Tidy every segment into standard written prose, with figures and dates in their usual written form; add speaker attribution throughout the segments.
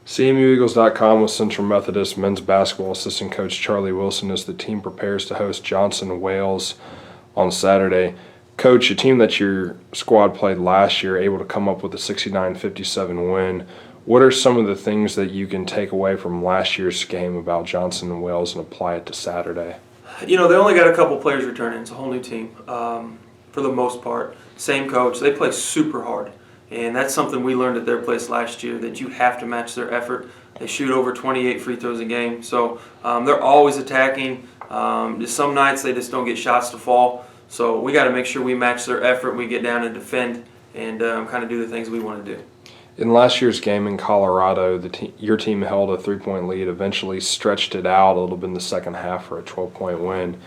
Speaker 1: CMUEagles.com with Central Methodist men's basketball assistant coach Charlie Wilson as the team prepares to host Johnson Wales on Saturday. Coach, a team that your squad played last year, able to come up with a 69-57 win. What are some of the things that you can take away from last year's game about Johnson and Wales and apply it to Saturday?
Speaker 2: You know, they only got a couple players returning. It's a whole new team for the most part. Same coach. They play super hard. And that's something we learned at their place last year, that you have to match their effort. They shoot over 28 free throws a game. So they're always attacking. Just some nights they just don't get shots to fall. So we got to make sure we match their effort. We get down and defend and kind of do the things we want to do.
Speaker 1: In last year's game in Colorado, your team held a 3-point lead, eventually stretched it out a little bit in the second half for a 12-point win.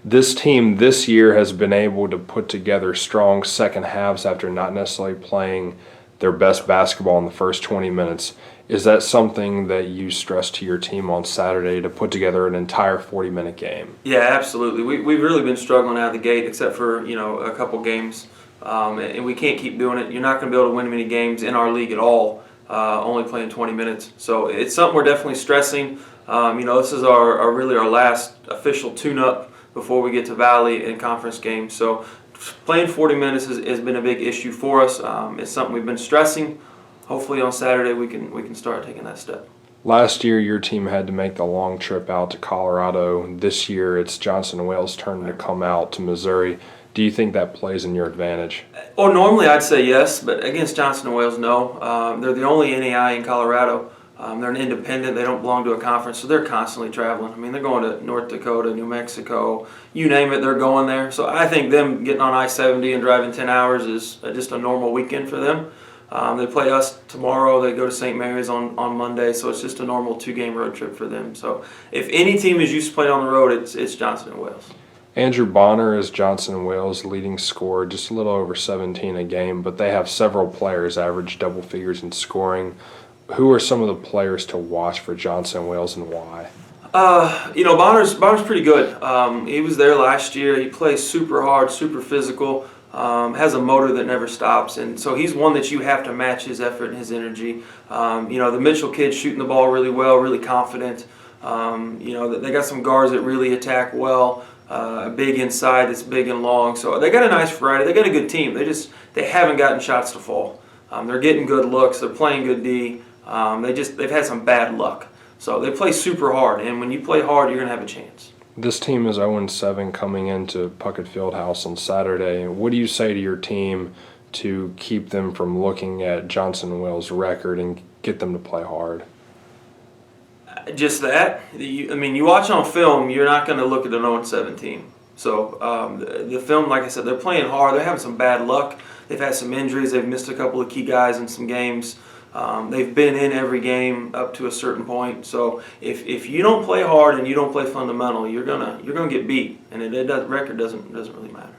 Speaker 1: This team this year has been able to put together strong second halves after not necessarily playing their best basketball in the first 20 minutes. Is that something that you stress to your team on Saturday, to put together an entire 40-minute game?
Speaker 2: Yeah, absolutely. We've really been struggling out of the gate, except for a couple games. And we can't keep doing it. You're not going to be able to win many games in our league at all, only playing 20 minutes. So it's something we're definitely stressing. This is our last official tune-up before we get to Valley and conference games. So playing 40 minutes has been a big issue for us. It's something we've been stressing. Hopefully on Saturday we can start taking that step.
Speaker 1: Last year your team had to make the long trip out to Colorado. This year it's Johnson and Wales' turn to come out to Missouri. Do you think that plays in your advantage?
Speaker 2: Well, normally I'd say yes, but against Johnson and Wales, no. They're the only NAI in Colorado. They're an independent. They don't belong to a conference, so they're constantly traveling. I mean, they're going to North Dakota, New Mexico, you name it, they're going there. So I think them getting on I-70 and driving 10 hours is just a normal weekend for them. They play us tomorrow. They go to St. Mary's on Monday, so it's just a normal 2-game road trip for them. So if any team is used to playing on the road, it's Johnson and Wales.
Speaker 1: Andrew Bonner is Johnson and Wales' leading scorer, just a little over 17 a game, but they have several players average double figures in scoring. Who are some of the players to watch for Johnson and Wales, and why?
Speaker 2: Bonner's pretty good. He was there last year. He plays super hard, super physical, has a motor that never stops, and so he's one that you have to match his effort and his energy. The Mitchell kid's shooting the ball really well, really confident. They got some guards that really attack well. Big inside, that's big and long. So they got a nice variety. They got a good team. They haven't gotten shots to fall. They're getting good looks. They're playing good D. They've had some bad luck. So they play super hard, and when you play hard, you're gonna have a chance.
Speaker 1: This team is 0-7 coming into Puckett Fieldhouse on Saturday. What do you say to your team to keep them from looking at Johnson and Wales' record and get them to play hard?
Speaker 2: Just that. You watch on film, you're not going to look at an 0-7 team. So the film, like I said, they're playing hard. They're having some bad luck. They've had some injuries. They've missed a couple of key guys in some games. They've been in every game up to a certain point. So if you don't play hard and you don't play fundamental, you're gonna get beat, and that record doesn't really matter.